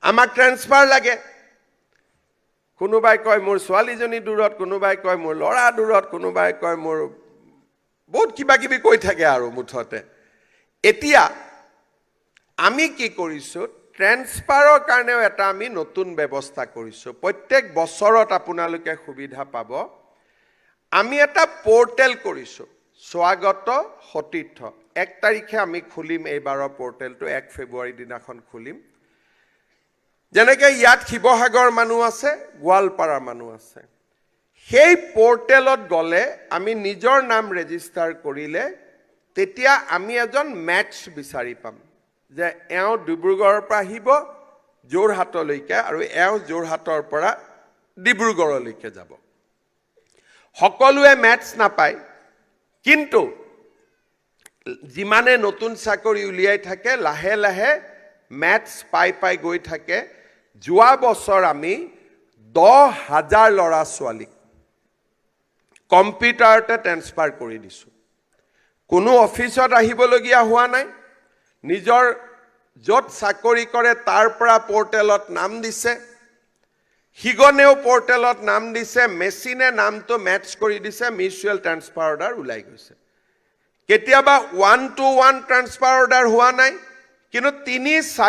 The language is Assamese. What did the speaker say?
আমাক ট্ৰেন্সফাৰ লাগে কোনোবাই কয় মোৰ ছোৱালীজনী দূৰত কোনোবাই কয় মোৰ ল'ৰা দূৰত কোনোবাই কয় মোৰ বহুত কিবা কিবি কৈ থাকে আৰু মুঠতে এতিয়া আমি কি কৰিছো ট্ৰেন্সফাৰৰ কাৰণেও এটা আমি নতুন ব্যৱস্থা কৰিছো প্ৰত্যেক বছৰত আপোনালোকে সুবিধা পাব আমি এটা পোৰ্টেল কৰিছো স্বাগত সতীৰ্থ 1 তাৰিখে আমি খুলিম এইবাৰৰ পোৰ্টেলটো 1 ফেব্ৰুৱাৰী দিনাখন খুলিম যেনেকৈ ইয়াত শিৱসাগৰ মানুহ আছে গোৱালপাৰা মানুহ আছে সেই পোৰ্টেলত গলে আমি নিজৰ নাম ৰেজিষ্টাৰ কৰিলে তেতিয়া আমি এজন মেচ বিচাৰি পাম যে এও ডিব্ৰুগড়ৰ পৰা আহিব যোৰহাটলৈকে আৰু এও যোৰহাটৰ পৰা ডিব্ৰুগড়লৈকে যাব সকলোৱে মেচ নাপায় কিন্তু যিমানে নতুন চাকৰি উলিয়াই থাকে লাহে লাহে মেথছ পাই গৈ থাকে যোৱা বছৰ আমি 10,000 ল'ৰা ছোৱালীক কম্পিউটাৰতে ট্ৰেন্সফাৰ কৰি দিছো কোনো অফিচত আহিবলগীয়া হোৱা নাই নিজৰ য'ত চাকৰি কৰে তাৰ পৰা পোৰ্টেলত নাম দিছে হিগনেও পোৰ্টেলত নাম দিছে মেচিনে নামটো মেচ কৰি দিছে মিউচুৱেল ট্ৰেন্সফাৰ অৰ্ডাৰ ওলাই গৈছে কেতিয়াবা 1-to-1 ট্ৰেন্সফাৰ অৰ্ডাৰ হোৱা নাই কিন্তু 3-4